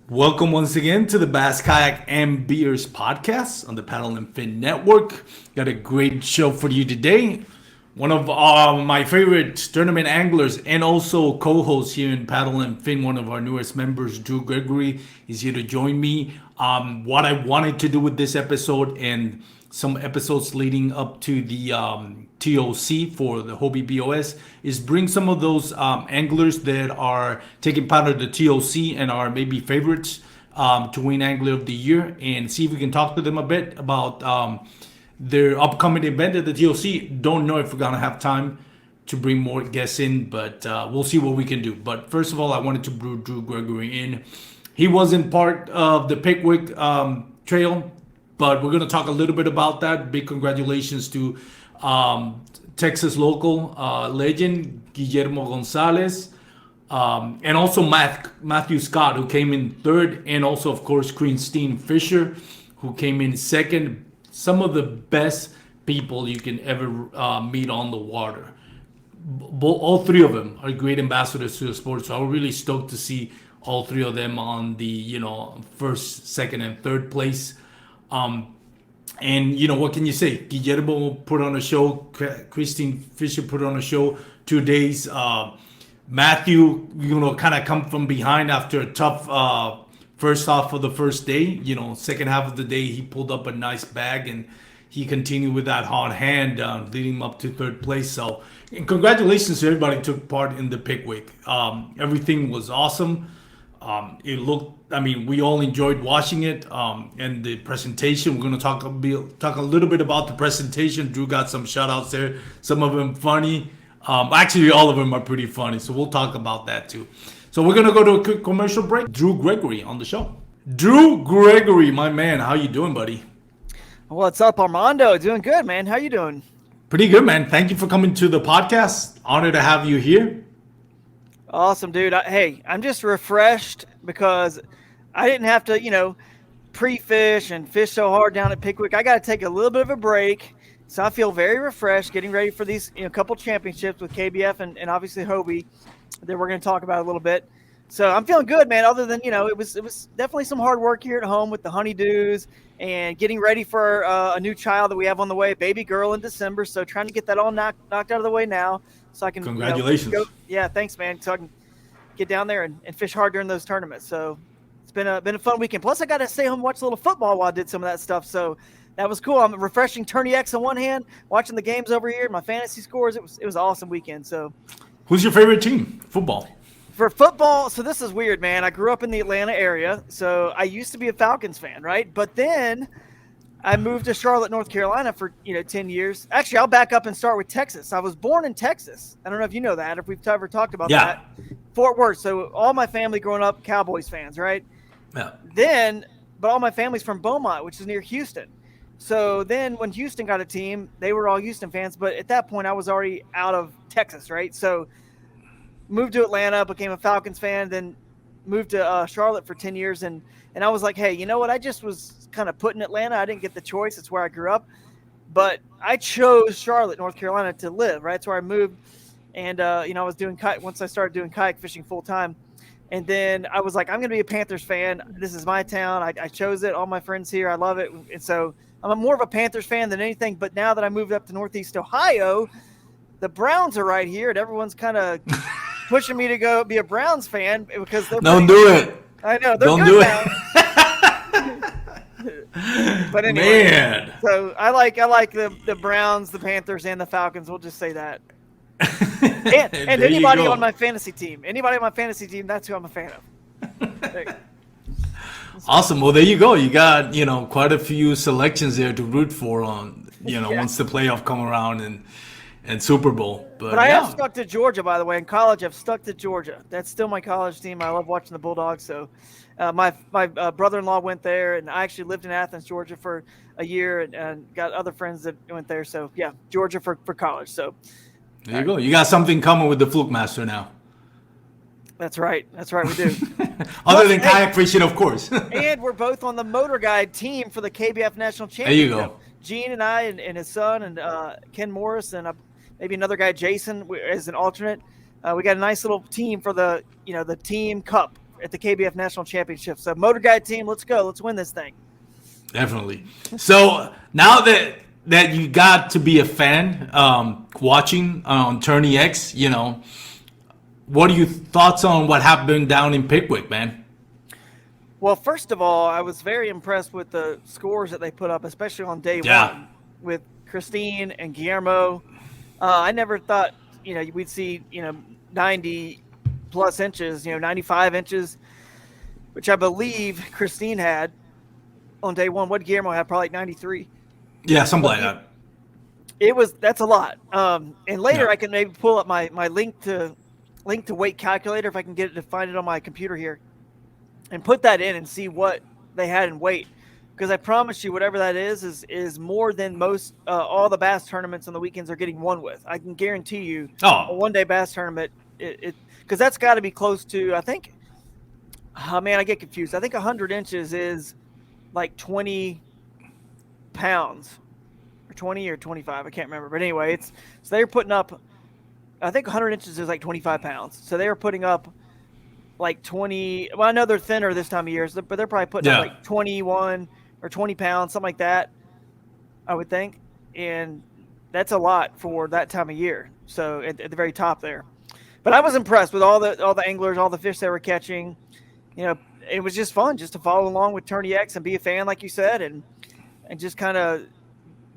Welcome once again to the Bass Kayak and Beers podcast on the Paddle and Fin Network. Got a great show for you today. One of my favorite tournament anglers and also co-host here in Paddle and Fin, one of our newest members, Drew Gregory, is here to join me. What I wanted to do with this episode and some episodes leading up to the TOC for the Hobie B.O.S. is bring some of those anglers that are taking part of the TOC and are maybe favorites to win Angler of the Year and see if we can talk to them a bit about their upcoming event at the TOC. Don't know if we're going to have time to bring more guests in, but we'll see what we can do. But first of all, I wanted to bring Drew Gregory in. He wasn't part of the Pickwick Trail, but we're going to talk a little bit about that. Big congratulations to Texas local legend Guillermo Gonzalez, and also Matthew Scott, who came in third, and also, of course, Christine Fisher, who came in second. Some of the best people you can ever meet on the water. All three of them are great ambassadors to the sport, so I'm really stoked to see all three of them on the first, second, and third place. And what can you say? Guillermo put on a show. Christine Fisher put on a show 2 days. Matthew, kind of come from behind after a tough first half of the first day. Second half of the day, he pulled up a nice bag and he continued with that hot hand, leading him up to third place. So, and congratulations to everybody who took part in the Pickwick. Everything was awesome. We all enjoyed watching it, and the presentation. We're going to talk a little bit about the presentation. Drew got some shout outs there. Some of them funny. Actually, all of them are pretty funny. So we'll talk about that too. So we're going to go to a quick commercial break. Drew Gregory on the show. Drew Gregory, my man. How you doing, buddy? What's up, Armando? Doing good, man. How you doing? Pretty good, man. Thank you for coming to the podcast. Honored to have you here. Awesome, dude. Hey, I'm just refreshed because I didn't have to, pre-fish and fish so hard down at Pickwick. I got to take a little bit of a break. So I feel very refreshed, getting ready for these couple championships with KBF and obviously Hobie that we're going to talk about a little bit. So I'm feeling good, man, other than, it was definitely some hard work here at home with the honeydews and getting ready for a new child that we have on the way, a baby girl in December. So trying to get that all knocked out of the way now so I can Congratulations. Yeah, thanks, man. So I can get down there and fish hard during those tournaments. So it's been a fun weekend. Plus I got to stay home and watch a little football while I did some of that stuff. So that was cool. I'm refreshing Tourney X on one hand, watching the games over here, my fantasy scores. It was an awesome weekend. So who's your favorite team? Football. For football, so this is weird, man. I grew up in the Atlanta area, so I used to be a Falcons fan, right? But then I moved to Charlotte, North Carolina for 10 years. Actually, I'll back up and start with Texas. I was born in Texas. I don't know if you know that, if we've ever talked about that. Fort Worth. So all my family growing up, Cowboys fans, right? Yeah. But all my family's from Beaumont, which is near Houston. So then when Houston got a team, they were all Houston fans. But at that point, I was already out of Texas, right? So moved to Atlanta, became a Falcons fan, then moved to Charlotte for 10 years. And I was like, hey, you know what? I just was kind of put in Atlanta. I didn't get the choice. It's where I grew up. But I chose Charlotte, North Carolina to live, right? That's where I moved. And, I was doing kayak once I started doing kayak fishing full time. And then I was like, I'm going to be a Panthers fan. This is my town. I chose it. All my friends here. I love it. And so I'm more of a Panthers fan than anything. But now that I moved up to Northeast Ohio, the Browns are right here. And everyone's kind of pushing me to go be a Browns fan because they're Don't do it. I know. They're Don't good do now. But anyway, Man. So I like the Browns, the Panthers, and the Falcons. We'll just say that. And anybody on my fantasy team. That's who I'm a fan of. Awesome. Well, there you go. You got, quite a few selections there to root for on, once the playoff come around and Super Bowl. But I have stuck to Georgia, by the way. In college, I've stuck to Georgia. That's still my college team. I love watching the Bulldogs. So my brother-in-law went there, and I actually lived in Athens, Georgia for a year and got other friends that went there. So, yeah, Georgia for college. So there you go. You got something coming with the Fluke Master now. That's right. We do. Other than kayak fishing, of course. And we're both on the motor guide team for the KBF National Championship. There you go. Gene and I and his son and Ken Morris and maybe another guy, Jason, as an alternate. We got a nice little team for the team cup at the KBF National Championship. So Motor Guide team, let's go. Let's win this thing. Definitely. So now that you got to be a fan, watching on Tourney X, what are your thoughts on what happened down in Pickwick, man? Well, first of all, I was very impressed with the scores that they put up, especially on day one with Christine and Guillermo. I never thought, we'd see, 90 plus inches, 95 inches, which I believe Christine had on day one. What Guillermo had, probably like 93. Yeah, something like that. That's a lot. And later I can maybe pull up my link to weight calculator if I can get it to find it on my computer here and put that in and see what they had in weight. Because I promise you, whatever that is more than most all the bass tournaments on the weekends are getting won with. I can guarantee you, a one-day bass tournament, because that's got to be close to. I think, I get confused. I think 100 inches is like 20 pounds, or 20 or 25. I can't remember, but anyway, so they're putting up. I think 100 inches is like 25 pounds. So they were putting up like 20. Well, I know they're thinner this time of year, but they're probably putting up like 21. Or 20 pounds, something like that, I would think. And that's a lot for that time of year. So at the very top there. But I was impressed with all the anglers, all the fish they were catching. It was just fun just to follow along with Tourney X and be a fan, like you said, and just kind of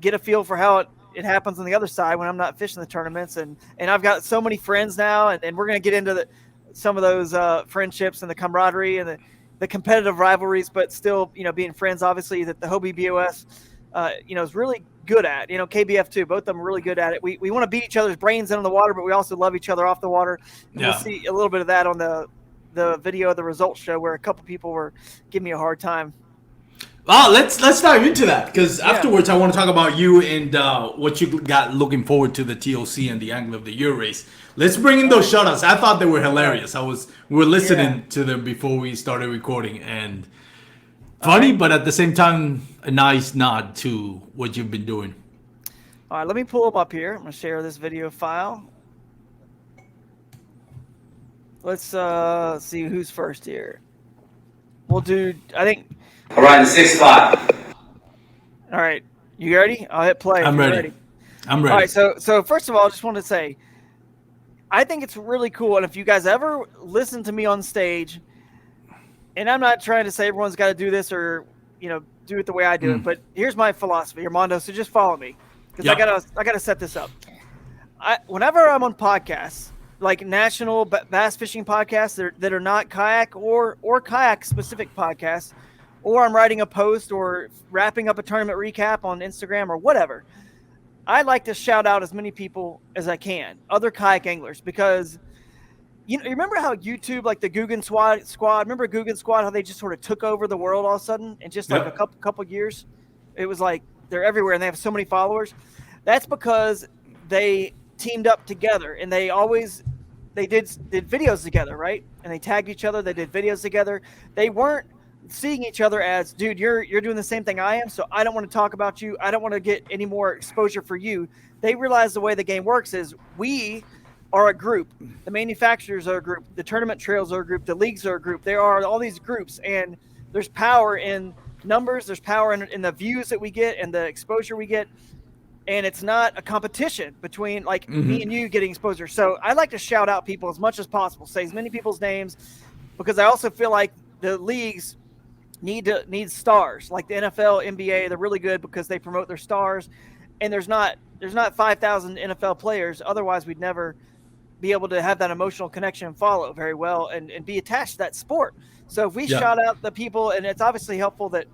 get a feel for how it happens on the other side when I'm not fishing the tournaments. And I've got so many friends now, and we're going to get into some of those friendships and the camaraderie and the competitive rivalries, but still, being friends, obviously, that the Hobie B.O.S, is really good at. KBF too. Both of them are really good at it. We want to beat each other's brains in on the water, but we also love each other off the water. And we'll see a little bit of that on the video of the results show where a couple people were giving me a hard time. Well, let's dive into that, because afterwards I want to talk about you and what you got looking forward to the TOC and the Angler of the Year race. Let's bring in those shoutouts. I thought they were hilarious. We were listening to them before we started recording, and funny, but at the same time, a nice nod to what you've been doing. All right, let me pull them up here. I'm going to share this video file. Let's see who's first here. We'll do, I think. All right, in the 6th spot. All right, you ready? I'll hit play. I'm ready. I'm ready. All right, so first of all, I just want to say, I think it's really cool, and if you guys ever listen to me on stage, and I'm not trying to say everyone's got to do this or do it the way I do it, but here's my philosophy, Armando. So just follow me, because I gotta set this up. Whenever I'm on podcasts, like national bass fishing podcasts that are not kayak or kayak specific podcasts, or I'm writing a post or wrapping up a tournament recap on Instagram or whatever, I like to shout out as many people as I can, other kayak anglers, because you remember how YouTube, like the Guggen Squad, remember Guggen Squad, how they just sort of took over the world all of a sudden in just like a couple years? It was like they're everywhere and they have so many followers. That's because they teamed up together and they did videos together, right? And they tagged each other. They did videos together. They weren't seeing each other as, dude, you're doing the same thing I am, so I don't want to talk about you. I don't want to get any more exposure for you. They realize the way the game works is we are a group. The manufacturers are a group. The tournament trails are a group. The leagues are a group. There are all these groups, and there's power in numbers. There's power in the views that we get and the exposure we get. And it's not a competition between like me and you getting exposure. So I like to shout out people as much as possible, say as many people's names, because I also feel like the leagues need stars. Like the NFL, NBA, they're really good because they promote their stars. And there's not 5,000 NFL players. Otherwise, we'd never be able to have that emotional connection and follow very well and be attached to that sport. So if we shout out the people, and it's obviously helpful that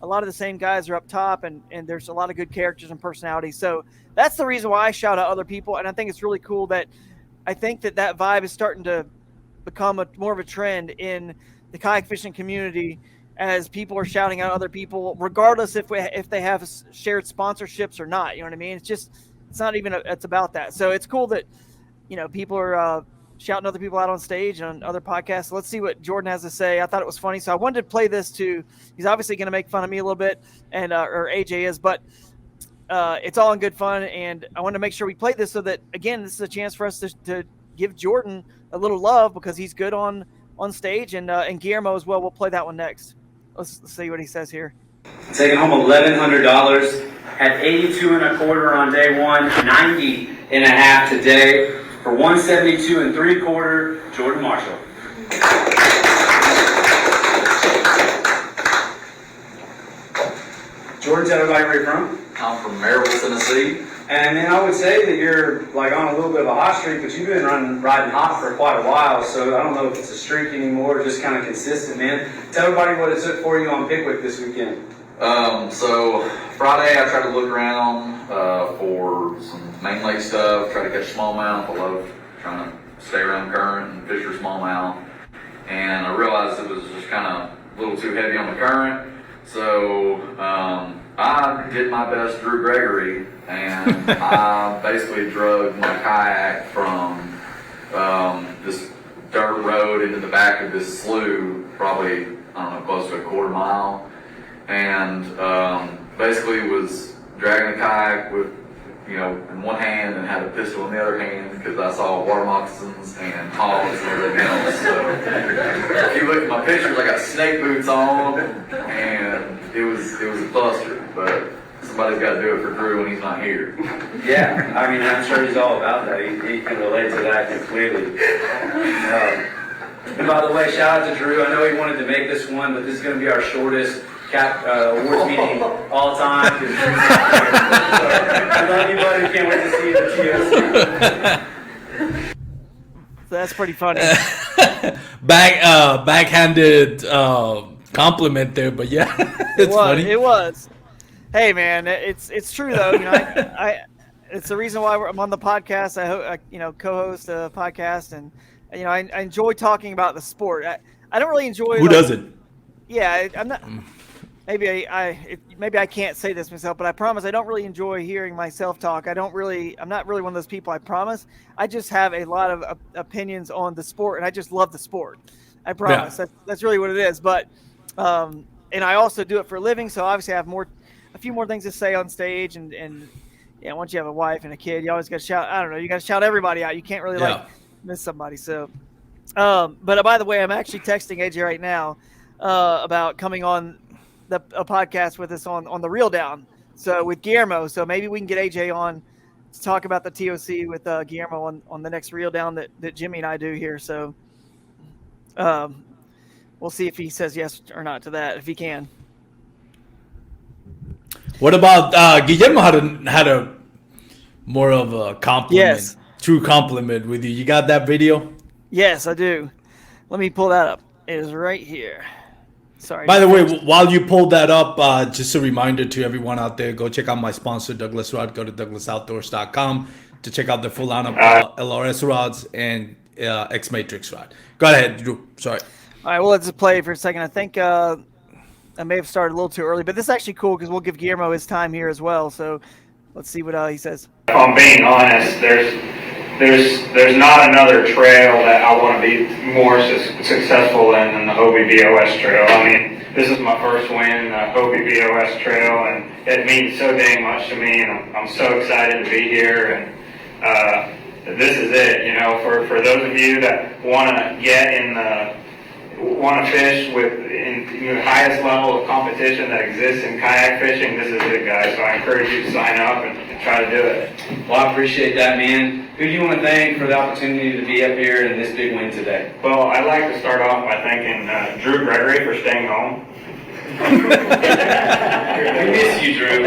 a lot of the same guys are up top, and there's a lot of good characters and personalities. So that's the reason why I shout out other people. And I think it's really cool that I think that vibe is starting to become more of a trend in the kayak fishing community, as people are shouting out other people, regardless if they have shared sponsorships or not. You know what I mean? It's not even it's about that. So it's cool that, people are shouting other people out on stage and on other podcasts. So let's see what Jordan has to say. I thought it was funny, so I wanted to play this too. He's obviously going to make fun of me a little bit, and or AJ is, but it's all in good fun. And I wanted to make sure we play this so that, again, this is a chance for us to give Jordan a little love, because he's good on on stage, and Guillermo as well. We'll play that one next. Let's see what he says here. Taking home $1,100 at 82 and a quarter on day one, 90 and a half today for 172 and 3/4, Jordan Marshall. Jordan, tell everybody where you're from. I'm from Maryville, Tennessee. And then I would say that you're like on a little bit of a hot streak, but you've been riding hot for quite a while. So I don't know if it's a streak anymore, just kind of consistent, man. Tell everybody what it took for you on Pickwick this weekend. So Friday I tried to look around for some main lake stuff, try to catch smallmouth. I love trying to stay around current and fish for smallmouth. And I realized it was just kind of a little too heavy on the current. So I did my best Drew Gregory, and I basically drug my kayak from this dirt road into the back of this slough, probably, I don't know, close to a quarter mile, and basically was dragging the kayak with, in one hand and had a pistol in the other hand because I saw water moccasins and hogs and everything else. So if you look at my pictures, I got snake boots on, and it was a buster, but somebody's got to do it for Drew when he's not here. Yeah, I mean, I'm sure he's all about that. He can relate to that completely. And by the way, shout out to Drew. I know he wanted to make this one, but this is going to be our shortest awards meeting all time. I love you, buddy. Can't wait to see you at TOC. So that's pretty funny. Backhanded compliment there, but yeah, it's funny. It was. Hey man, it's true though. I it's the reason why I'm on the podcast. I co-host a podcast, and I enjoy talking about the sport. I don't really enjoy. Who doesn't? Yeah, I'm not. Maybe I can't say this myself, but I promise I don't really enjoy hearing myself talk. I'm not really one of those people. I promise. I just have a lot of opinions on the sport, and I just love the sport. I promise. Yeah. That's really what it is. But and I also do it for a living, so obviously I have a few more things to say on stage, and once you have a wife and a kid, you always got to shout. I don't know. You got to shout everybody out. You can't really miss somebody. So, but by the way, I'm actually texting AJ right now about coming on a podcast with us on the Reel Down. So with Guillermo. So maybe we can get AJ on to talk about the TOC with Guillermo on the next Reel Down that Jimmy and I do here. So we'll see if he says yes or not to that, if he can. What about Guillermo had a more of a compliment, true compliment with you. You got that video? Yes, I do. Let me pull that up. It is right here. Sorry. By the way, while you pulled that up, just a reminder to everyone out there, go check out my sponsor, Douglas Rod. Go to douglasoutdoors.com to check out the full lineup of LRS rods and X Matrix rod. Go ahead, Drew. Sorry. All right, well, let's just play for a second. I think I may have started a little too early, but this is actually cool because we'll give Guillermo his time here as well. So let's see what he says. If I'm being honest, there's not another trail that I want to be more successful in than the Hobie B.O.S. trail. I mean, this is my first win, the Hobie B.O.S. trail, and it means so dang much to me, and I'm so excited to be here. And this is it, for those of you that want to fish in the highest level of competition that exists in kayak fishing, this is it, guys. So I encourage you to sign up and try to do it. Well, I appreciate that, man. Who do you want to thank for the opportunity to be up here in this big win today? Well, I'd like to start off by thanking Drew Gregory for staying home. We miss you, Drew.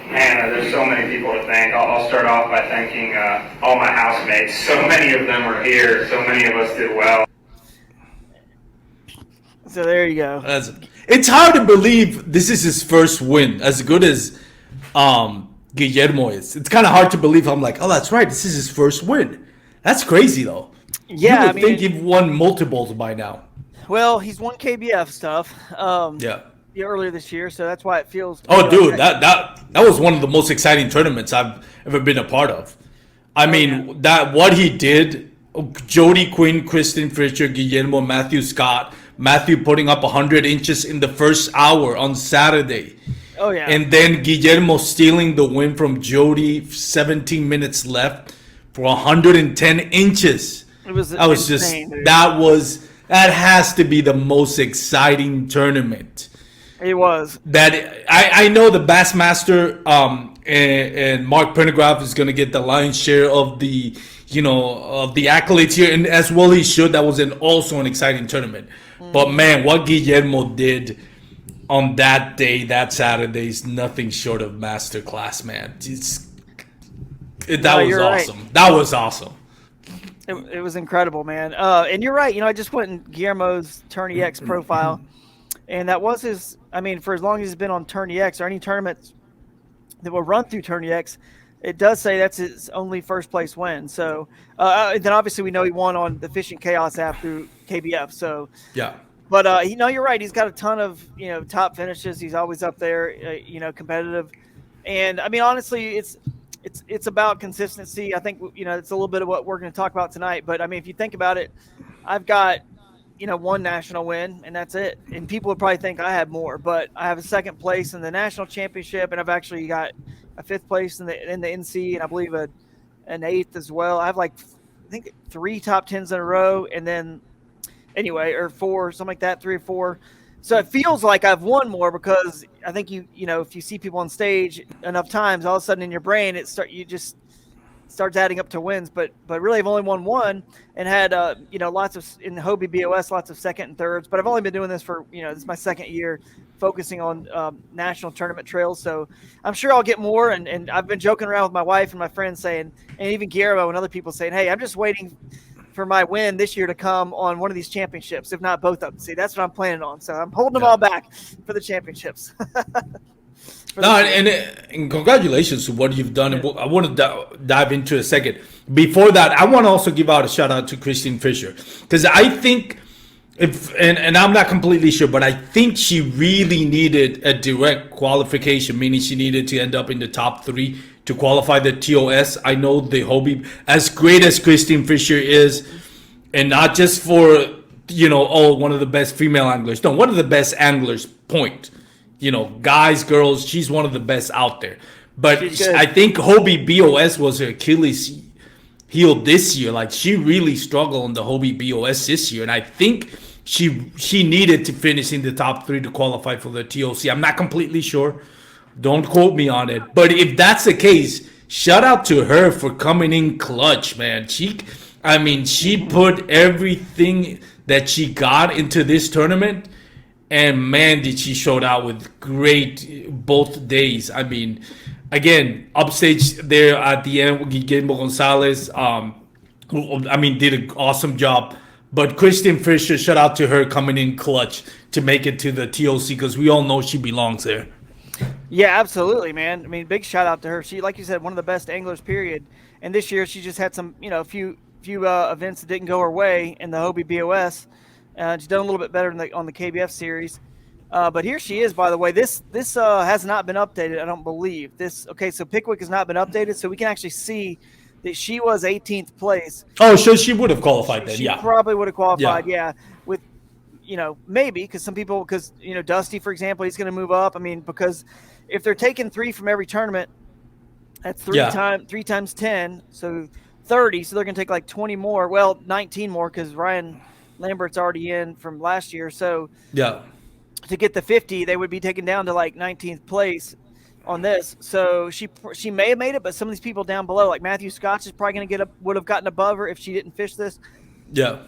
Man, there's so many people to thank. I'll start off by thanking all my housemates. So many of them are here. So many of us did well. So there you go. It's hard to believe this is his first win, as good as Guillermo is. It's kind of hard to believe. I'm like, oh, that's right. This is his first win. That's crazy, though. Yeah, I think he'd won multiples by now. Well, he's won KBF stuff. Earlier this year, so that's why it feels. Oh, dude, that was one of the most exciting tournaments I've ever been a part of. I mean, what he did, Jody Quinn, Kristen Fisher, Guillermo, Matthew Scott, Matthew putting up 100 inches in the first hour on Saturday. Oh yeah. And then Guillermo stealing the win from Jody, 17 minutes left for 110 inches. It was That was insane, dude. that has to be the most exciting tournament. It was. That I know the Bassmaster and Mark Pendergraft is going to get the lion's share of the of the accolades here, and as well he should. That was also an exciting tournament. But man, what Guillermo did on that day, that Saturday, is nothing short of masterclass, man. That was awesome. Right. That was awesome. It was incredible, man. And you're right. I just went in Guillermo's Tourney X profile, and that was his. I mean, for as long as he's been on Tourney X or any tournaments that will run through Tourney X, it does say that's his only first place win. So then obviously we know he won on the Fishing Chaos app through KBF. So Yeah. but you're right. He's got a ton of top finishes. He's always up there, competitive. And I mean, honestly, it's about consistency. I think it's a little bit of what we're going to talk about tonight. But I mean, if you think about it, I've got one national win, and that's it. And people would probably think I have more, but I have a second place in the national championship, and I've actually got a fifth place in the NC, and I believe an eighth as well. I have I think 3 top 10s in a row, and then or 4, something like that, 3 or 4. So it feels like I've won more because I think if you see people on stage enough times, all of a sudden in your brain you just starts adding up to wins. But really, I've only won 1 and had lots of in Hobie B.O.S. lots of second and thirds. But I've only been doing this for this is my second year focusing on national tournament trails. So I'm sure I'll get more. And I've been joking around with my wife and my friends saying, and even Guillermo and other people saying, hey, I'm just waiting for my win this year to come on one of these championships, if not both of them. See, that's what I'm planning on. So I'm holding them all back for the championships. And congratulations to what you've done. And I want to dive into a second. Before that, I want to also give out a shout out to Christine Fisher, because I think and I'm not completely sure, but I think she really needed a direct qualification, meaning she needed to end up in the top 3 to qualify the TOS. I know the Hobie, as great as Christine Fisher is, and not just for one of the best female anglers. No, one of the best anglers. Point. Guys, girls, she's one of the best out there. But I think Hobie B.O.S. was her Achilles heel this year. Like, she really struggled on the Hobie B.O.S. this year, and I think she needed to finish in the top 3 to qualify for the TOC. I'm not completely sure. Don't quote me on it. But if that's the case, shout out to her for coming in clutch, man. She put everything that she got into this tournament. And man, did she show out with great both days. I mean, again, upstage there at the end with Guillermo Gonzalez. Did an awesome job. But Christine Fisher, shout out to her coming in clutch to make it to the TOC, because we all know she belongs there. Yeah, absolutely, man. I mean, big shout out to her. She, like you said, one of the best anglers, period. And this year she just had some, a few events that didn't go her way in the Hobie B.O.S. She's done a little bit better on the KBF series. But here she is, by the way. This has not been updated, I don't believe. So Pickwick has not been updated, so we can actually see that she was 18th place. Oh, so she would have qualified then, yeah. She probably would have qualified, yeah. With, maybe, because Dusty, for example, he's going to move up. I mean, because if they're taking 3 from every tournament, that's 3 times 10, so 30. So they're going to take 20 more. Well, 19 more, because Ryan Lambert's already in from last year. So yeah, to get the 50, they would be taken down to 19th place on this. So she may have made it, but some of these people down below, like Matthew Scotch, is probably going to would have gotten above her if she didn't fish this. Yeah.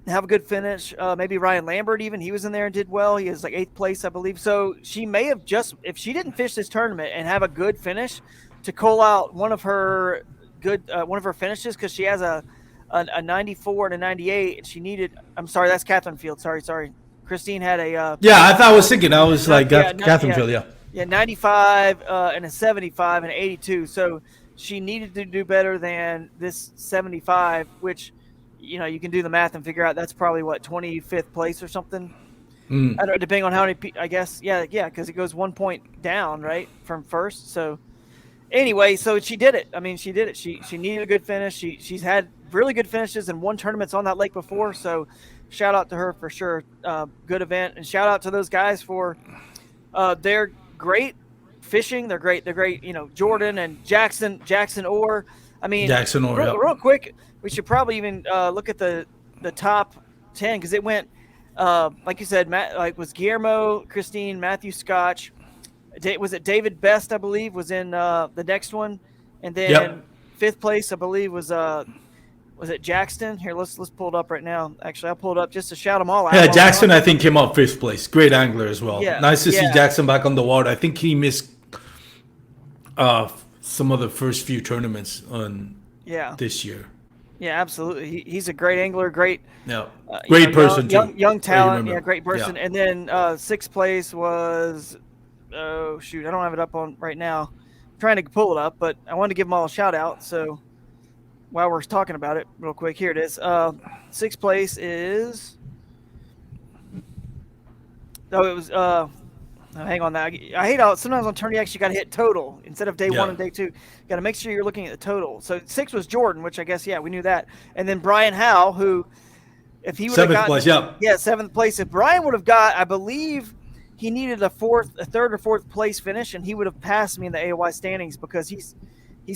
Have a good finish. Maybe Ryan Lambert, even, he was in there and did well. He is 8th place, I believe. So she may have if she didn't fish this tournament and have a good finish, to call out one of her finishes, because she has a 94 and a 98, and she needed. I'm sorry, that's Catherine Field. Sorry. Christine had a. I thought I was thinking. I was Catherine Field. Yeah. Yeah, 95 and a 75 and an 82. So she needed to do better than this 75, which, you can do the math and figure out that's probably 25th place or something. I don't know, depending on how many. I guess because it goes 1 point down, right, from first. So anyway, so she did it. I mean, she did it. She needed a good finish. She's had really good finishes and won tournaments on that lake before. So shout out to her for sure. Good event, and shout out to those guys for their great fishing. They're great. Jordan and Jackson Orr. I mean, Jackson Orr. Real quick, we should probably even look at the top 10 because it went like you said, Matt, like was Guillermo, Christine, Matthew Scotch. Was it David Best? I believe was in the next one, and then Yep. fifth place I believe was it Jackson? Here, let's pull it up right now. Actually, I'll pull it up just to shout them all out. Yeah, Jackson, I think, came up fifth place. Great angler as well. Yeah, Nice to see yeah. Jackson back on the water. I think he missed some of the first few tournaments on Yeah, this year. yeah, absolutely. He's a great angler, great, Yeah, great person too. young talent. remember. Yeah, great person. Yeah. And then sixth place was oh shoot, I don't have it up on right now. I'm trying to pull it up, but I wanted to give them all a shout out. So while we're talking about it, real quick, here it is. Sixth place is. Oh, it was. Hang on, that I hate how sometimes on Tourney X you got to hit total instead of day Yeah. 1 and day 2. You got to make sure you're looking at the total. So 6 was Jordan, which I guess we knew that, and then Brian Howe, who if he would have Seventh gotten place, yeah. yeah 7th place. If Brian would have got, I believe he needed a third or fourth place finish, and he would have passed me in the AOY standings because he's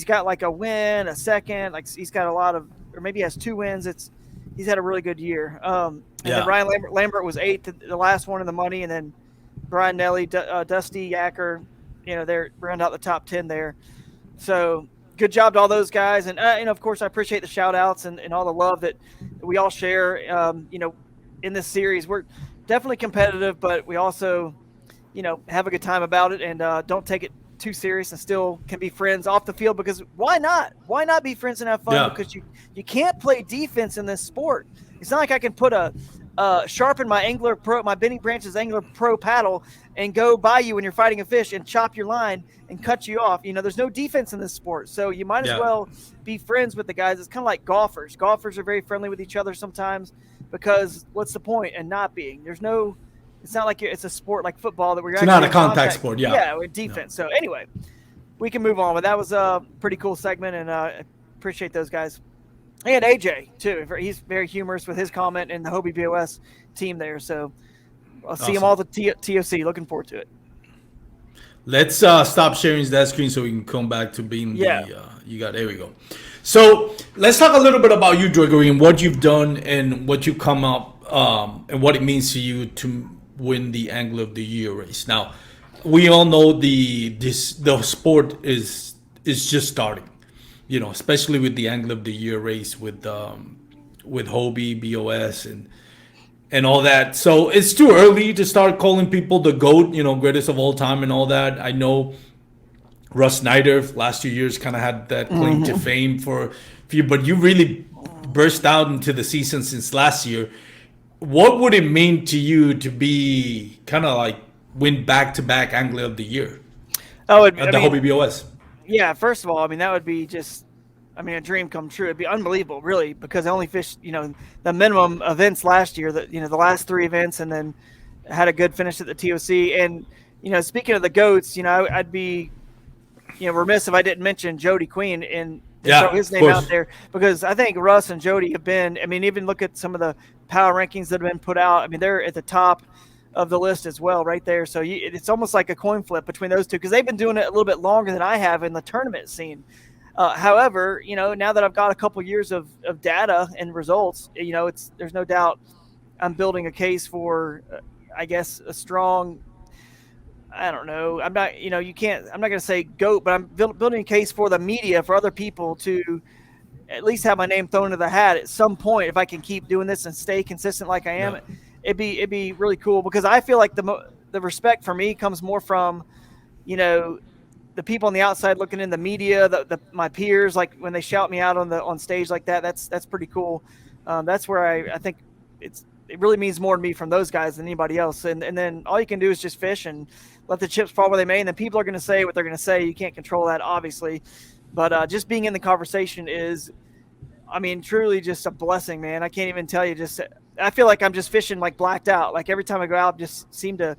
got like a win, a second, like he's got a lot of, or maybe he has 2 wins. He's had a really good year. And then Ryan Lambert was 8th, the last one in the money, and then Brian Nelly, Dusty Yacker, they're round out the top 10 there. So good job to all those guys. And, of course, I appreciate the shout outs and all the love that we all share, in this series. We're definitely competitive, but we also, have a good time about it and don't take it too serious and still can be friends off the field because why not? Why not be friends and have fun? Yeah. Because you can't play defense in this sport. It's not like I can put sharpen my my Benny Branches Angler Pro paddle and go by you when you're fighting a fish and chop your line and cut you off. There's no defense in this sport. So you might as well be friends with the guys. It's kind of like golfers. Golfers are very friendly with each other sometimes because what's the point in not being? It's not like it's a sport like football that we're It's not a contact sport, yeah. Yeah, with defense. No. So anyway, we can move on. But that was a pretty cool segment, and I appreciate those guys. And AJ, too. He's very humorous with his comment and the Hobie B.O.S. team there. So I'll see them all at the TOC. Looking forward to it. Let's stop sharing that screen so we can come back to being there we go. So let's talk a little bit about you, Gregory, and what you've done and what you've come up and what it means to you to win the Angler of the Year race. Now, we all know the sport is just starting. Especially with the Angler of the Year race with Hobie B.O.S. and all that. So it's too early to start calling people the GOAT, greatest of all time and all that. I know Russ Snyder last 2 years kind of had that claim to fame for a few, but you really burst out into the season since last year. What would it mean to you to be kind of like win back-to-back Angler of the Year at the Hobie B.O.S.? Yeah, first of all, that would be just, a dream come true. It'd be unbelievable, really, because I only fished, the minimum events last year, the last 3 events, and then had a good finish at the TOC. And, speaking of the GOATs, I'd be, remiss if I didn't mention Jody Queen and throw his name out there because I think Russ and Jody have been, even look at some of the power rankings that have been put out. They're at the top of the list as well, right there. So it's almost like a coin flip between those two because they've been doing it a little bit longer than I have in the tournament scene. However, now that I've got a couple years of data and results, there's no doubt I'm building a case for, I guess, a strong. I don't know. I'm not. I'm not going to say GOAT, but I'm building a case for the media, for other people to at least have my name thrown into the hat at some point if I can keep doing this and stay consistent like I am. Yeah. It'd be really cool because I feel like the respect for me comes more from, the people on the outside looking in, the media, my peers, like when they shout me out on stage like that. That's pretty cool. That's where I think it really means more to me from those guys than anybody else. And then all you can do is just fish and let the chips fall where they may. And then people are going to say what they're going to say. You can't control that, obviously. But just being in the conversation is, truly just a blessing, man. I can't even tell you. I feel like I'm just fishing like blacked out. Like every time I go out, just seem to,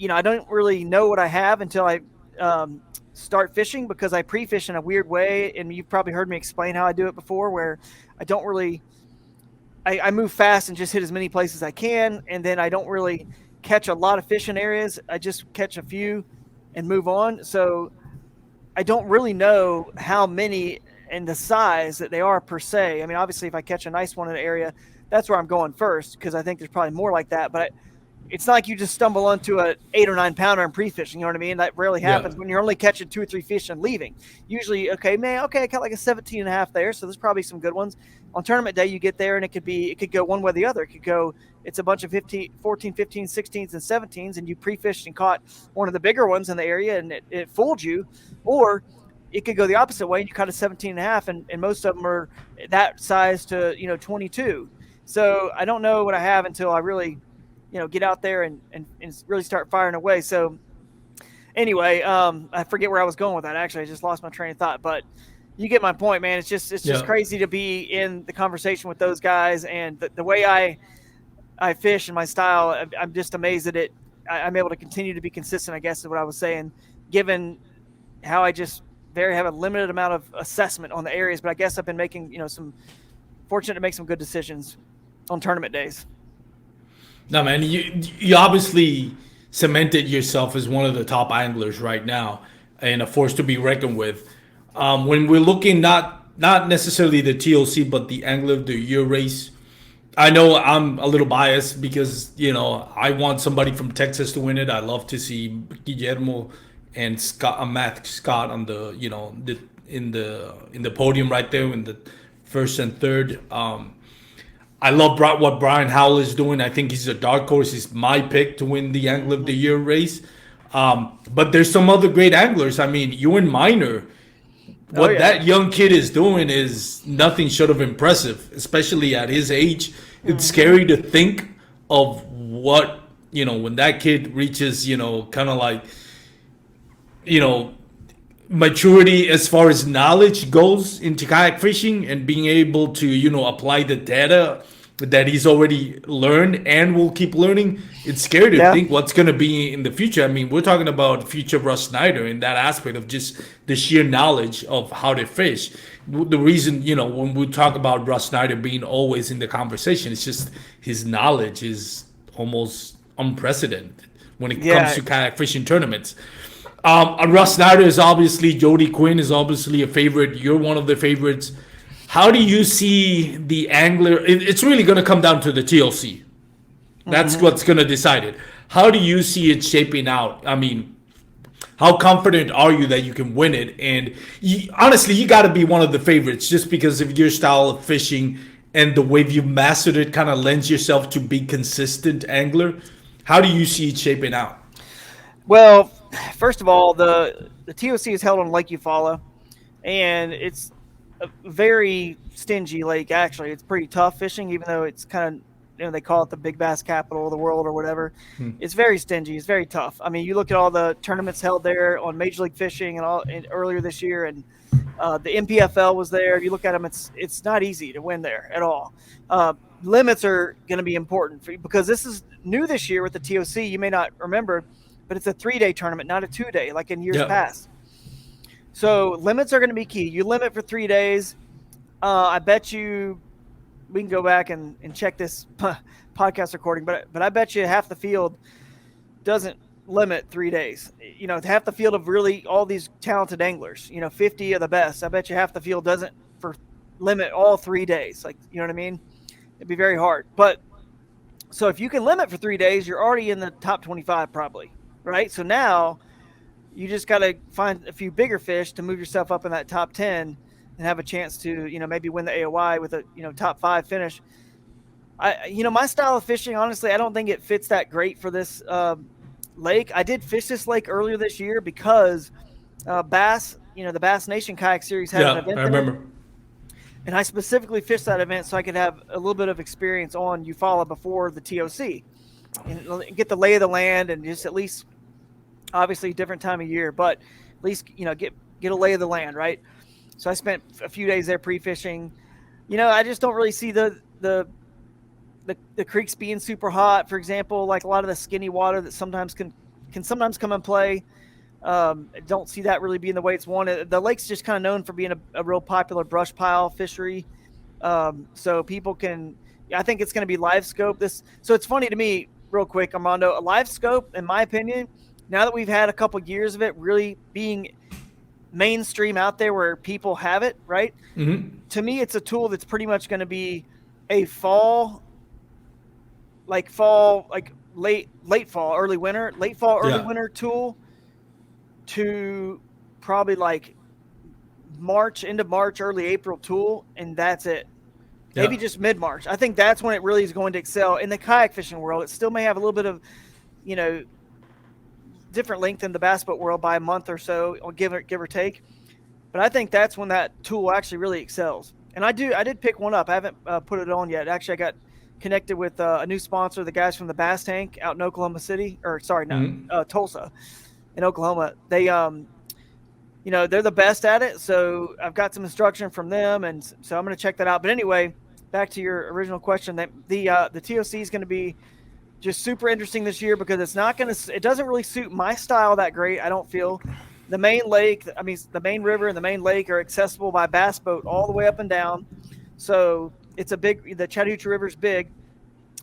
I don't really know what I have until I start fishing because I pre-fish in a weird way. And you've probably heard me explain how I do it before, where I don't really, I move fast and just hit as many places as I can. And then I don't really catch a lot of fish in areas. I just catch a few and move on. So I don't really know how many and the size that they are per se. I mean, obviously, if I catch a nice one in an area, that's where I'm going first because I think there's probably more like that. But it's not like you just stumble onto an 8 or 9 pounder and pre-fishing. You know what I mean? That rarely happens when you're only catching 2 or 3 fish and leaving. Usually, I caught like a 17 and a half there, so there's probably some good ones. On tournament day, you get there and it could go one way or the other. It could go, it's a bunch of 14, 15, 16s, and 17s, and you pre-fished and caught one of the bigger ones in the area and it fooled you. Or it could go the opposite way and you caught a 17 and a half, and most of them are that size to 22. So I don't know what I have until I really get out there and really start firing away. So anyway, I forget where I was going with that. Actually, I just lost my train of thought, but you get my point, man. It's just crazy to be in the conversation with those guys, and the way I fish and my style, I'm just amazed at it. I'm able to continue to be consistent, I guess is what I was saying, given how I just have a limited amount of assessment on the areas, but I guess I've been making, fortunate to make some good decisions on tournament days. No, man, you obviously cemented yourself as one of the top anglers right now and a force to be reckoned with. When we're looking not necessarily the TOC, but the Angler of the Year race, I know I'm a little biased because, I want somebody from Texas to win it. I love to see Guillermo and Matt Scott on the, in the podium right there in the first and third. I love what Brian Howell is doing. I think he's a dark horse. He's my pick to win the Angler of the Year race. But there's some other great anglers. I mean, Ewan Minor, what that young kid is doing is nothing short of impressive, especially at his age. It's scary to think of what, when that kid reaches, kind of like, maturity as far as knowledge goes into kayak fishing and being able to, apply the data that he's already learned and will keep learning. It's scary to think what's going to be in the future. I mean, we're talking about future Russ Snyder in that aspect of just the sheer knowledge of how to fish. The reason, when we talk about Russ Snyder being always in the conversation, it's just his knowledge is almost unprecedented when it comes to kayak fishing tournaments. Russ Snyder is obviously, Jody Quinn is obviously a favorite. You're one of the favorites. How do you see the angler? It's really going to come down to the TLC. That's what's going to decide it. How do you see it shaping out? I mean, how confident are you that you can win it? And honestly, you got to be one of the favorites just because of your style of fishing and the way you've mastered it kind of lends yourself to be consistent angler. How do you see it shaping out? Well, first of all, the TOC is held on Lake Eufaula, and it's a very stingy lake, actually. It's pretty tough fishing, even though it's kind of, they call it the big bass capital of the world or whatever. It's very stingy. It's very tough. I mean, you look at all the tournaments held there on Major League Fishing and earlier this year, and the MPFL was there. If you look at them, it's not easy to win there at all. Limits are going to be important because this is new this year with the TOC. You may not remember, but it's a 3-day tournament, not a 2-day, like in years past. So limits are going to be key. You limit for 3 days. I bet you we can go back and check this podcast recording, but I bet you half the field doesn't limit 3 days. Half the field of really all these talented anglers, 50 of the best. I bet you half the field doesn't limit all 3 days. Like, you know what I mean? It'd be very hard. But so if you can limit for 3 days, you're already in the top 25 probably. Right. So now you just got to find a few bigger fish to move yourself up in that top 10 and have a chance to, maybe win the AOI with a, top 5 finish. My style of fishing, honestly, I don't think it fits that great for this lake. I did fish this lake earlier this year because Bass, the Bass Nation Kayak Series had an event. I remember. And I specifically fished that event so I could have a little bit of experience on Eufaula before the TOC and get the lay of the land and just at least, obviously, different time of year, but at least, get a lay of the land, right? So I spent a few days there pre-fishing. I just don't really see the creeks being super hot, for example, like a lot of the skinny water that sometimes can sometimes come and play. Don't see that really being the way it's wanted. The lake's just kind of known for being a real popular brush pile fishery. So people can, I think it's going to be live scope. So it's funny to me, real quick, Armando, a live scope, in my opinion, now that we've had a couple years of it really being mainstream out there where people have it, right? Mm-hmm. To me, it's a tool that's pretty much going to be a fall, like late fall, early winter tool to probably like end of March, early April tool, and that's it. Maybe just mid-March. I think that's when it really is going to excel in the kayak fishing world. It still may have a little bit of, different length in the bass boat world by a month or so, or give or take. But I think that's when that tool actually really excels. And I did pick one up. I haven't put it on yet. Actually, I got connected with a new sponsor, the guys from the Bass Tank out in Oklahoma City, Tulsa, in Oklahoma. They they're the best at it. So I've got some instruction from them, and so I'm going to check that out. But anyway, back to your original question, that the TOC is going to be just super interesting this year because it doesn't really suit my style that great. I don't feel the main river and the main lake are accessible by bass boat all the way up and down. So it's the Chattahoochee River is big.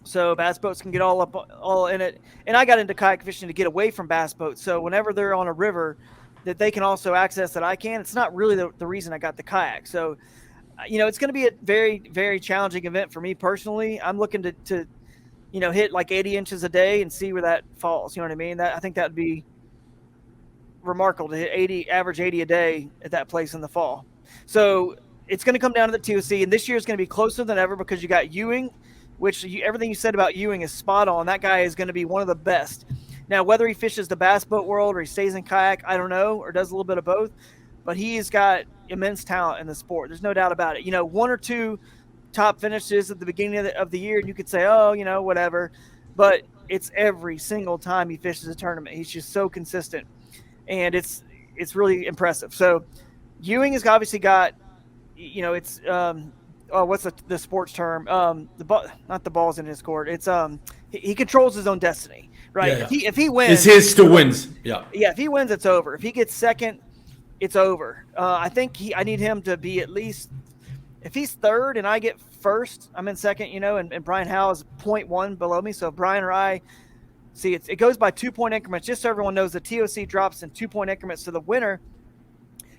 So bass boats can get all in it. And I got into kayak fishing to get away from bass boats. So whenever they're on a river that they can also access that I can, it's not really the reason I got the kayak. So, it's going to be a very, very challenging event for me personally. I'm looking to hit like 80 inches a day and see where that falls. You know what I mean? I think that would be remarkable to hit average 80 a day at that place in the fall. So it's going to come down to the TOC, and this year is going to be closer than ever because you got Ewing, which everything you said about Ewing is spot on. That guy is going to be one of the best. Now, whether he fishes the bass boat world or he stays in kayak, I don't know, or does a little bit of both, but he's got immense talent in the sport. There's no doubt about it. One or two top finishes at the beginning of the year, and you could say, whatever, but it's every single time he fishes a tournament. He's just so consistent, and it's really impressive. So Ewing has obviously got, it's what's the sports term? Not the ball's in his court. It's he controls his own destiny, right? Yeah. If he wins, it's his to wins. Yeah. If he wins, it's over. If he gets second, it's over. I think I need him to be at least. If he's third and I get first, I'm in second, and Brian Howe is 0.1 below me. So if Brian or I see it goes by 2-point increments. Just so everyone knows, the TOC drops in 2-point increments. So the winner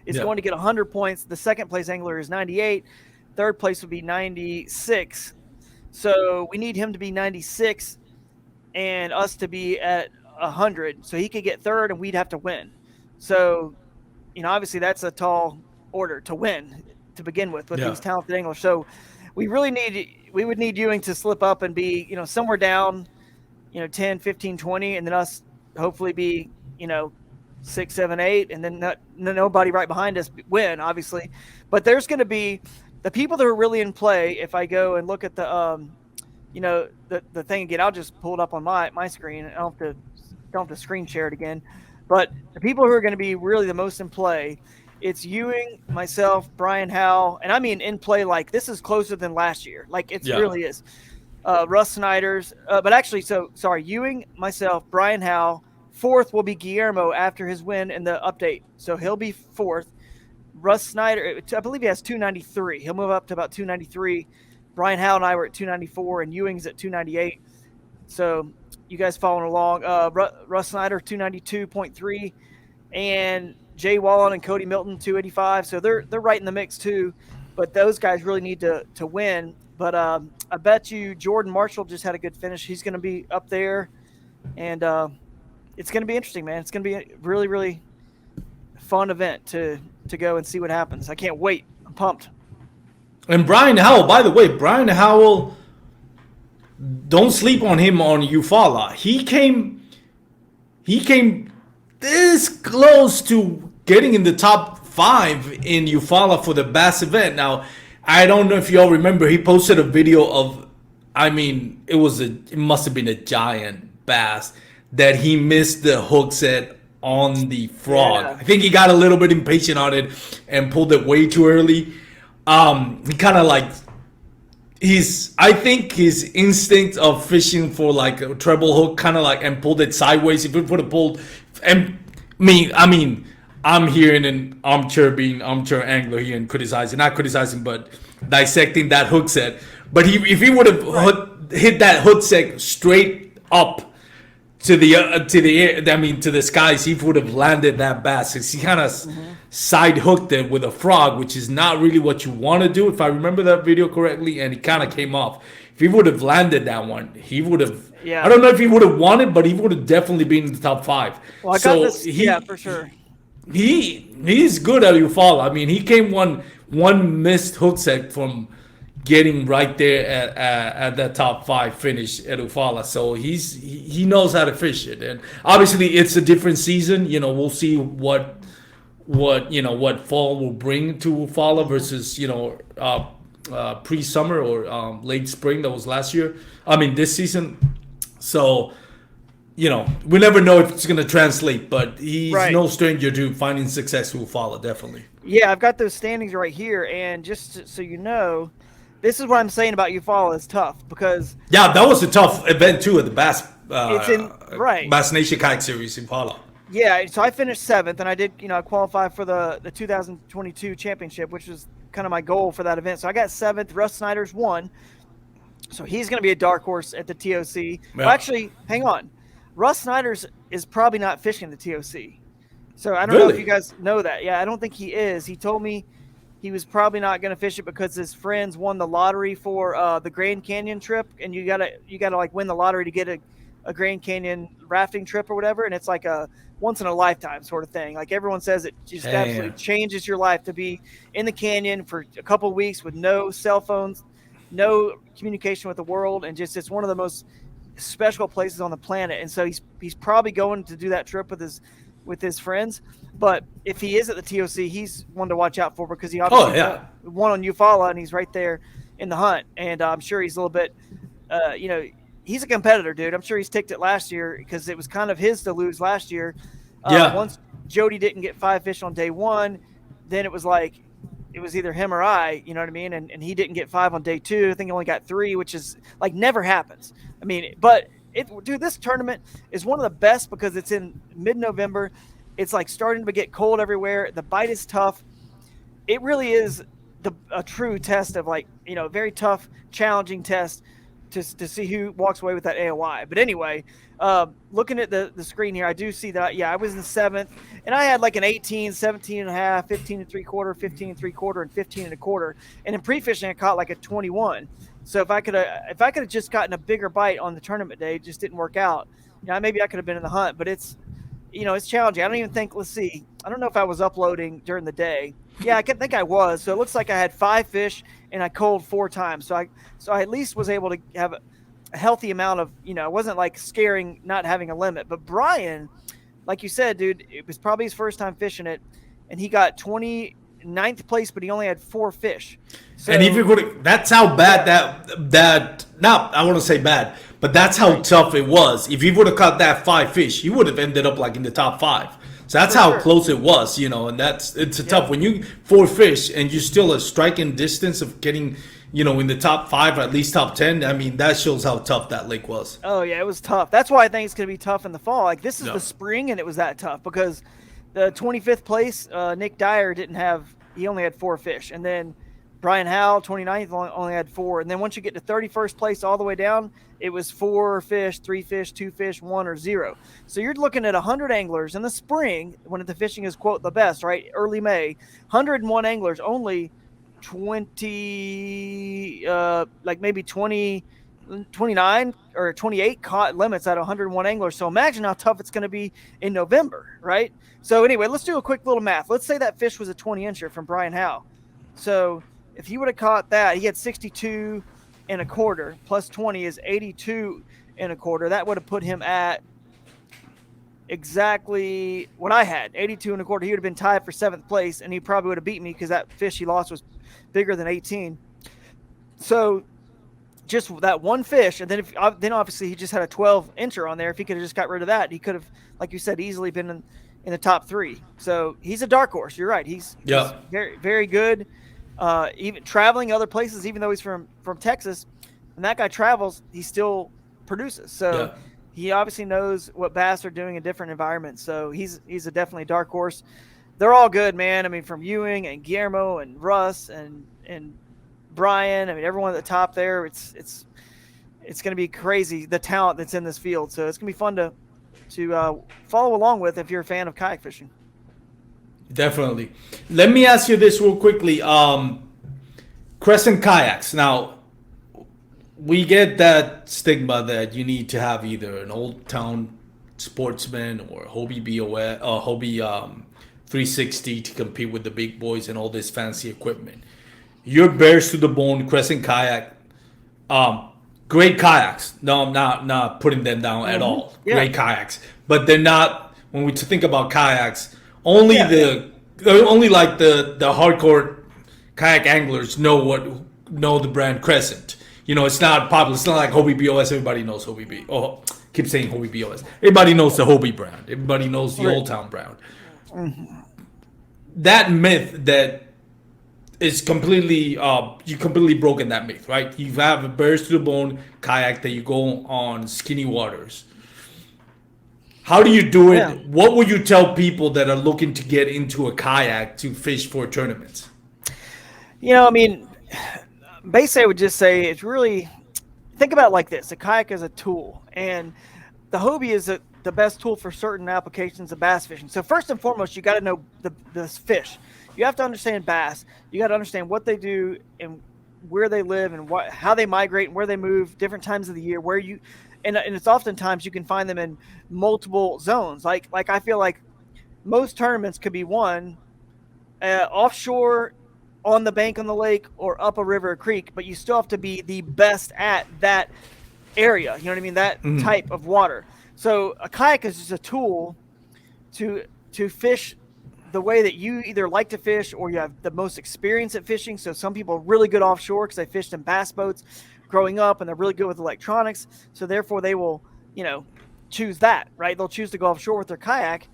is going to get 100 points. The second place angler is 98. Third place would be 96. So we need him to be 96 and us to be at 100. So he could get third and we'd have to win. So, obviously that's a tall order to win to begin with these talented anglers. So we would need Ewing to slip up and be, somewhere down, 10, 15, 20, and then us hopefully be, 6, 7, 8, and then nobody right behind us win, obviously. But there's going to be the people that are really in play. If I go and look at the thing again, I'll just pull it up on my screen. I don't have to screen share it again. But the people who are going to be really the most in play, it's Ewing, myself, Brian Howe, and I mean in play like this is closer than last year. Like it really is. Russ Snyder's, but actually, Ewing, myself, Brian Howe. Fourth will be Guillermo after his win in the update, so he'll be fourth. Russ Snyder, I believe he has 293. He'll move up to about 293. Brian Howe and I were at 294, and Ewing's at 298. So you guys following along. Russ Snyder, 292.3, and Jay Wallen and Cody Milton, 285. So they're right in the mix too. But those guys really need to win. But I bet you Jordan Marshall just had a good finish. He's going to be up there, and it's going to be interesting, man. It's going to be a really, really fun event to go and see what happens. I can't wait. I'm pumped. And Brian Howell, by the way, don't sleep on him on Eufaula. He came this close to getting in the top 5 in Eufaula for the bass event. Now, I don't know if y'all remember, he posted a video of, it must have been a giant bass that he missed the hook set on the frog. Yeah. I think he got a little bit impatient on it and pulled it way too early. He kind of like I think his instinct of fishing for like a treble hook kind of like and pulled it sideways. If he would have pulled, and I'm here in an armchair angler here and not criticizing, but dissecting that hook set. But if he would have hit that hook set straight up to the skies, he would have landed that bass. 'Cause he kind of side hooked it with a frog, which is not really what you want to do, if I remember that video correctly, and he kind of came off. If he would have landed that one, he would have. Yeah. I don't know if he would have won it, but he would have definitely been in the top 5. Well, I got this. Yeah, for sure. He's good at Eufaula. I mean, he came one missed hook set from getting right there at that top 5 finish at Eufaula. So he knows how to fish it, and obviously it's a different season. You know, we'll see what fall will bring to Eufaula versus pre-summer or late spring that was last year. I mean this season. So we never know if it's going to translate, but he's no stranger to finding success with Eufaula, definitely. Yeah, I've got those standings right here, and just so you know, this is what I'm saying about Eufaula is tough because that was a tough event too at the Bass. It's in Bass Nation Kayak Series in Eufaula. Yeah, so I finished 7th, and I did qualify for the 2022 championship, which was kind of my goal for that event. So I got 7th. Russ Snyder's won, so he's going to be a dark horse at the TOC. Yeah. Well, actually, hang on. Russ Snyder's is probably not fishing the TOC. So I don't know if you guys know that. Yeah, I don't think he is. He told me he was probably not going to fish it because his friends won the lottery for the Grand Canyon trip, and you gotta like win the lottery to get a Grand Canyon rafting trip or whatever, and it's like a once in a lifetime sort of thing. Like everyone says, it just absolutely changes your life to be in the canyon for a couple of weeks with no cell phones, no communication with the world, and just it's one of the most special places on the planet. And so he's probably going to do that trip with his friends. But if he is at the TOC, he's one to watch out for because he obviously won on Eufaula, and he's right there in the hunt. And I'm sure he's a little bit, he's a competitor, dude. I'm sure he's ticked it last year because it was kind of his to lose last year. Once Jody didn't get 5 fish on day 1, then it was like it was either him or I, you know what I mean? And he didn't get 5 on day 2. I think he only got 3, which is like never happens. I mean, but this tournament is one of the best because it's in mid-November. It's like starting to get cold everywhere. The bite is tough. It really is a true test of very tough, challenging test to see who walks away with that AOI. But anyway, looking at the screen here, I do see that, I was in 7th, and I had like an 18, 17 and a half, 15 and 3/4, 15 and 3/4, and 15 and 1/4. And in pre-fishing, I caught like a 21. So if I could have just gotten a bigger bite on the tournament day, it just didn't work out. Maybe I could have been in the hunt, but it's challenging. I don't even think, let's see, I don't know if I was uploading during the day. Yeah, I think I was. So it looks like I had 5 fish and I culled 4 times. So I at least was able to have a healthy amount of, it wasn't like scaring not having a limit. But Brian, like you said, dude, it was probably his first time fishing it, and he got 29th place, but he only had 4 fish. So, and if you could, that's how bad that not I want to say bad, but that's how tough it was. If he would have caught that 5 fish, he would have ended up like in the top 5. So that's how close it was, and it's a tough when you 4 fish and you're still a striking distance of getting, in the top 5 or at least top 10. I mean, that shows how tough that lake was. Oh yeah, it was tough. That's why I think it's going to be tough in the fall. Like this is the spring, and it was that tough because the 25th place, Nick Dyer he only had 4 fish, and then Brian Howell, 29th, only had 4. And then once you get to 31st place all the way down, it was 4 fish, 3 fish, 2 fish, 1 or 0. So you're looking at 100 anglers in the spring when the fishing is, quote, the best, right? Early May, 101 anglers, only 20, maybe 20, 29 or 28 caught limits at 101 anglers. So imagine how tough it's going to be in November, right? So anyway, let's do a quick little math. Let's say that fish was a 20-incher from Brian Howell. So if he would have caught that, he had 62 and a quarter plus 20 is 82 and a quarter. That would have put him at exactly what I had, 82 and a quarter. He would have been tied for 7th place, and he probably would have beat me because that fish he lost was bigger than 18. So just that one fish, and then obviously he just had a 12-incher on there. If he could have just got rid of that, he could have, like you said, easily been in the top 3. So he's a dark horse. You're right. He's very, very good. Even traveling other places, even though he's from Texas, and that guy travels, he still produces. So he obviously knows what bass are doing in different environments. So he's a definitely dark horse. They're all good, man. I mean, from Ewing and Guillermo and Russ and Brian. I mean, everyone at the top there. It's going to be crazy, the talent that's in this field. So it's going to be fun to follow along with if you're a fan of kayak fishing. Definitely. Let me ask you this real quickly. Crescent kayaks. Now, we get that stigma that you need to have either an Old Town Sportsman or Hobie B.O.S. Hobie 360 to compete with the big boys and all this fancy equipment. Your Bears to the Bone Crescent kayak, great kayaks. No, I'm not putting them down at all. Yeah. Great kayaks, but they're not. When we think about kayaks, only only like the hardcore kayak anglers know the brand Crescent. You know, it's not popular. It's not like Hobie B.O.S. Everybody knows Hobie B. Oh, keep saying Hobie B.O.S. Everybody knows the Hobie brand. Everybody knows the Old Town brand. That myth that is completely, you completely broken that myth, right? You have a Bears to the Bone kayak that you go on skinny waters. How do you do it? Yeah. What would you tell people that are looking to get into a kayak to fish for tournaments? You know, I mean, basically I would just say it's really, think about it like this. A kayak is a tool, and the Hobie is the best tool for certain applications of bass fishing. So first and foremost, you got to know the fish. You have to understand bass. You got to understand what they do and where they live and how they migrate and where they move, different times of the year, and it's oftentimes you can find them in multiple zones. Like I feel like most tournaments could be won offshore, on the bank on the lake, or up a river or creek, but you still have to be the best at that area. You know what I mean? That type of water. So a kayak is just a tool to fish the way that you either like to fish or you have the most experience at fishing. So some people are really good offshore because they fished in bass boats growing up and they're really good with electronics. So therefore they will, choose that, right? They'll choose to go offshore with their kayak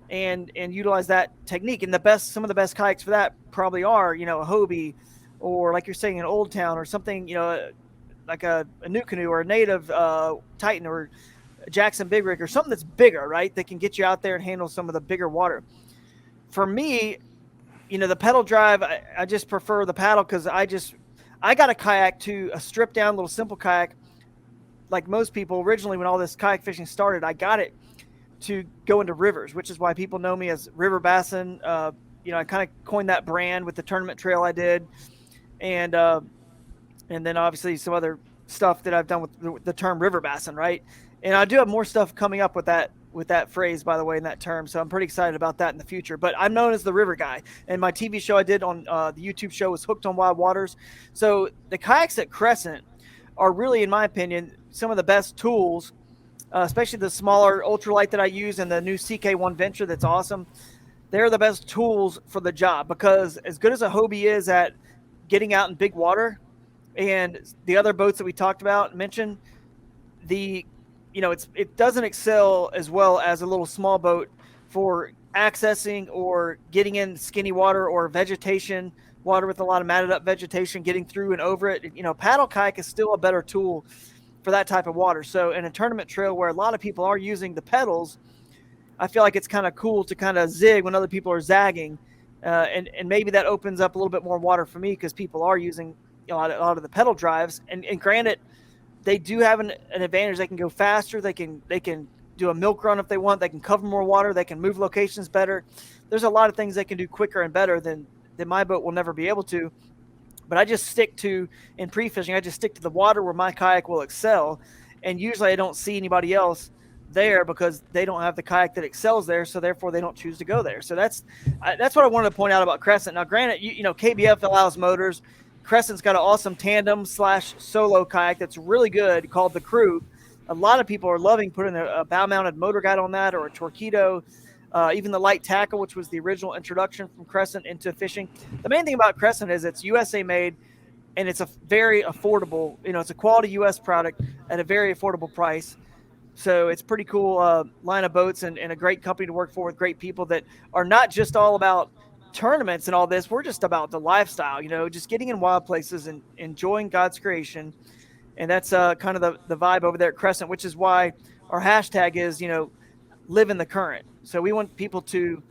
and utilize that technique. And some of the best kayaks for that probably are, a Hobie, or like you're saying, an Old Town, or something, like a new canoe, or a native Titan, or a Jackson Big Rig, or something that's bigger, right? That can get you out there and handle some of the bigger water. For me, the pedal drive, I just prefer the paddle because I got a kayak to a stripped down little simple kayak. Like most people, originally when all this kayak fishing started, I got it to go into rivers, which is why people know me as River Bassin. I kind of coined that brand with the tournament trail I did, and then obviously some other stuff that I've done with the term River Bassin, right? And I do have more stuff coming up with that phrase, by the way, in that term. So I'm pretty excited about that in the future. But I'm known as the River Guy, and my TV show I did on the YouTube show was Hooked on Wild Waters. So the kayaks at Crescent are really, in my opinion, some of the best tools. Especially the smaller ultralight that I use and the new CK1 Venture that's awesome. They're the best tools for the job, because as good as a Hobie is at getting out in big water, and the other boats that we talked about and mentioned, it doesn't excel as well as a little small boat for accessing or getting in skinny water or vegetation, water with a lot of matted up vegetation, getting through and over it. Paddle kayak is still a better tool for that type of water. So in a tournament trail where a lot of people are using the pedals, I feel like it's kind of cool to kind of zig when other people are zagging. And maybe that opens up a little bit more water for me because people are using a lot of the pedal drives. And granted, they do have an advantage. They can go faster. They can do a milk run if they want. They can cover more water. They can move locations better. There's a lot of things they can do quicker and better than my boat will never be able to. But I just stick to, in pre-fishing, I just stick to the water where my kayak will excel. And usually I don't see anybody else there because they don't have the kayak that excels there, so therefore they don't choose to go there. So that's what I wanted to point out about Crescent. Now, granted, KBF allows motors. Crescent's got an awesome tandem/solo kayak that's really good called the Crew. A lot of people are loving putting a bow-mounted motor guide on that, or a Torpedo. Even the light tackle, which was the original introduction from Crescent into fishing. The main thing about Crescent is it's USA made, and it's a very affordable, it's a quality US product at a very affordable price. So it's pretty cool line of boats and a great company to work for with great people that are not just all about tournaments and all this. We're just about the lifestyle, just getting in wild places and enjoying God's creation. And that's kind of the vibe over there at Crescent, which is why our hashtag is, live in the current. So we want people to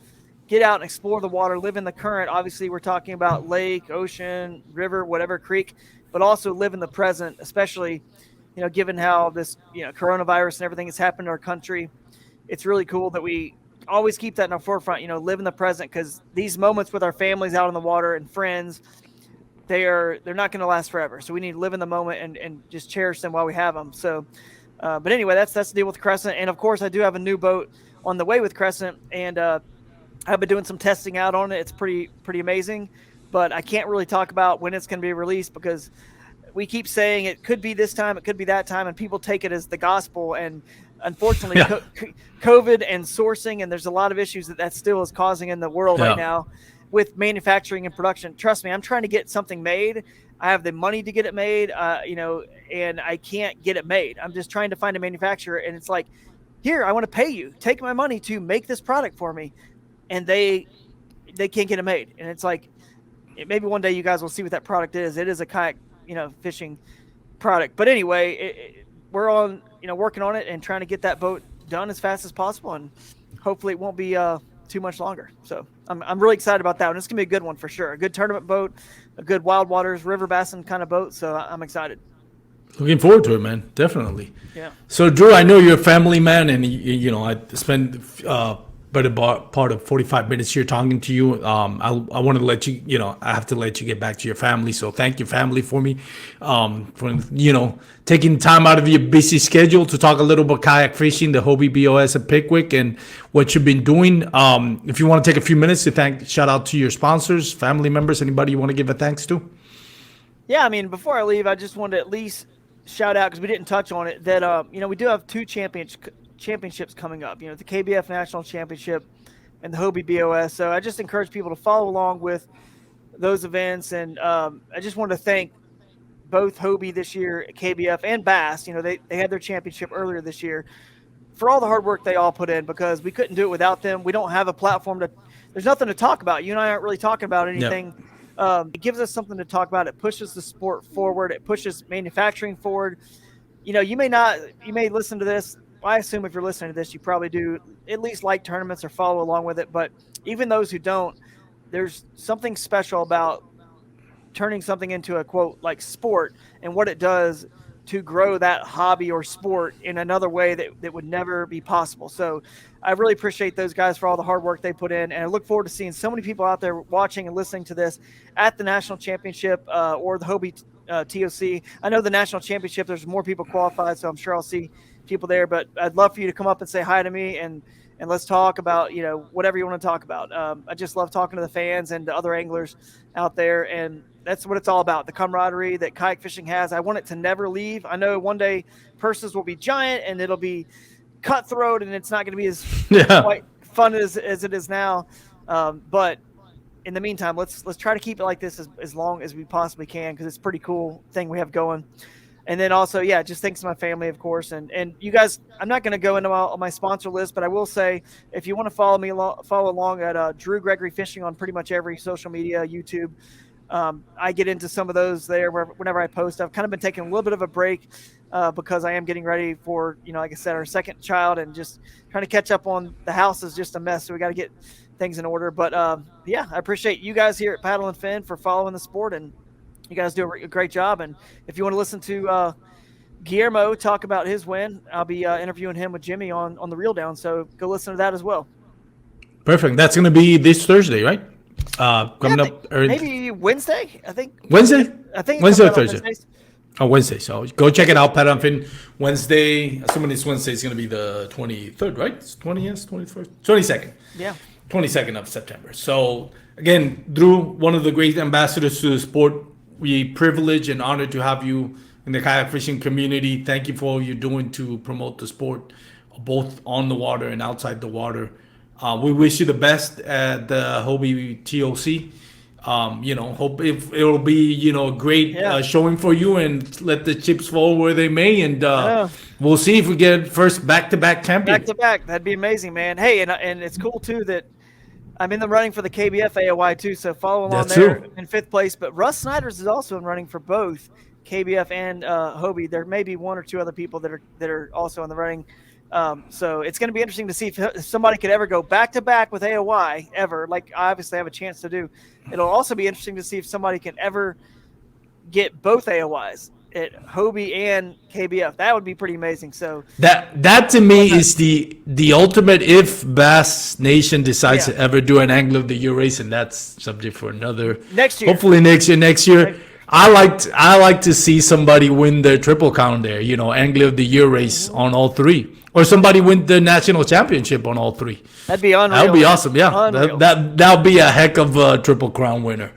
get out and explore the water, live in the current. Obviously, we're talking about lake, ocean, river, whatever, creek, but also live in the present, especially, given how this, coronavirus and everything has happened in our country. it's really cool that we always keep that in our forefront, live in the present, because these moments with our families out on the water and friends, they're not going to last forever. So we need to live in the moment and just cherish them while we have them. So, but anyway, that's the deal with Crescent. And of course, I do have a new boat on the way with Crescent, and I've been doing some testing out on it. It's pretty amazing, but I can't really talk about when it's going to be released, because we keep saying it could be this time, it could be that time, and people take it as the gospel. And unfortunately, COVID and sourcing, and there's a lot of issues that still is causing in the world right now with manufacturing and production. Trust me, I'm trying to get something made. I have the money to get it made, and I can't get it made. I'm just trying to find a manufacturer, and it's like, here, I want to pay you. Take my money to make this product for me. And they can't get it made. And it's like, maybe one day you guys will see what that product is. It is a kayak, fishing product. But anyway, we're on, working on it and trying to get that boat done as fast as possible. And hopefully it won't be too much longer. So I'm really excited about that one. It's going to be a good one for sure. A good tournament boat, a good wild waters, river bassin kind of boat. So I'm excited. Looking forward to it, man. Definitely. Yeah. So, Drew, I know you're a family man, and I spent better part of 45 minutes here talking to you. I want to let you, I have to let you get back to your family. So thank your family for me, for, taking time out of your busy schedule to talk a little about kayak fishing, the Hobie B.O.S. at Pickwick, and what you've been doing. If you want to take a few minutes to shout out to your sponsors, family members, anybody you want to give a thanks to? Yeah, I mean, before I leave, I just wanted to at least shout out, because we didn't touch on it, that we do have two championships coming up. The KBF National Championship and the Hobie B.O.S. So I just encourage people to follow along with those events. And I just wanted to thank both Hobie this year, KBF, and Bass. They had their championship earlier this year, for all the hard work they all put in, because we couldn't do it without them. We don't have a platform there's nothing to talk about. You and I aren't really talking about anything. Yep. It gives us something to talk about. It pushes the sport forward. It pushes manufacturing forward. You may listen to this. I assume if you're listening to this, you probably do at least like tournaments or follow along with it. But even those who don't, there's something special about turning something into a quote like sport, and what it does to grow that hobby or sport in another way that would never be possible. So I really appreciate those guys for all the hard work they put in. And I look forward to seeing so many people out there watching and listening to this at the National Championship or the Hobie TOC. I know the National Championship, there's more people qualified, so I'm sure I'll see people there. But I'd love for you to come up and say hi to me, and let's talk about, whatever you want to talk about. I just love talking to the fans and the other anglers out there. And that's what it's all about, the camaraderie that kayak fishing has. I want it to never leave. I know one day purses will be giant and it'll be cutthroat, and it's not going to be as quite fun as it is now. But in the meantime, let's try to keep it like this as long as we possibly can, because it's a pretty cool thing we have going. And then also, just thanks to my family, of course. And you guys, I'm not going to go into my sponsor list, but I will say, if you want to follow along at Drew Gregory Fishing on pretty much every social media, YouTube, I get into some of those there whenever I post. I've kind of been taking a little bit of a break because I am getting ready for, like I said, our second child, and just trying to catch up on the house is just a mess. So we got to get things in order. But I appreciate you guys here at Paddle and Fin for following the sport, and you guys do a great job. And if you want to listen to Guillermo talk about his win, I'll be interviewing him with Jimmy on the Reel Down. So go listen to that as well. Perfect. That's going to be this Thursday, right? Coming up maybe Wednesday, I think. Wednesday? I think Wednesday or Thursday? Wednesday. So go check it out, Paddle and Fin. Wednesday, assuming it's Wednesday, it's going to be the 23rd, right? It's 20th, 21st, 22nd. Yeah. 22nd of September. So again, Drew, one of the great ambassadors to the sport. We privileged and honored to have you in the kayak fishing community. Thank you for all you're doing to promote the sport, both on the water and outside the water. We wish you the best at the Hobie TOC. Hope if it'll be, a great showing for you, and let the chips fall where they may. And we'll see if we get first back-to-back champion. Back-to-back. That'd be amazing, man. Hey, and it's cool, too, that I'm in the running for the KBF AOY, too, so follow along there in fifth place. But Russ Snyder's is also in running for both KBF and Hobie. There may be one or two other people that are also in the running. So it's going to be interesting to see if somebody could ever go back-to-back with AOY ever, like I obviously have a chance to do. It'll also be interesting to see if somebody can ever get both AOYs at Hobie and KBF. That would be pretty amazing. So That to me is the ultimate if Bass Nation decides Yeah. to ever do an Angler of the Year race, and that's subject for another Next year. Hopefully next year. I like to see somebody win the Triple Crown there. Angler of the Year race on all three, or somebody win the national championship on all three. that'd be unreal. That would be awesome. Yeah, Unreal. that'll be a heck of a Triple Crown winner.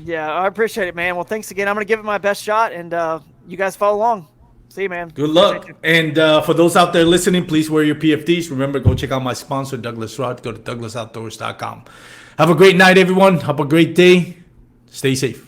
Yeah, I appreciate it, man. Well, thanks again. I'm gonna give it my best shot, and you guys follow along. See you, man. Good luck. Appreciate you. And for those out there listening, please wear your PFDs. Remember, go check out my sponsor, Douglas Rod. Go to douglasoutdoors.com. Have a great night, everyone. Have a great day. Stay safe.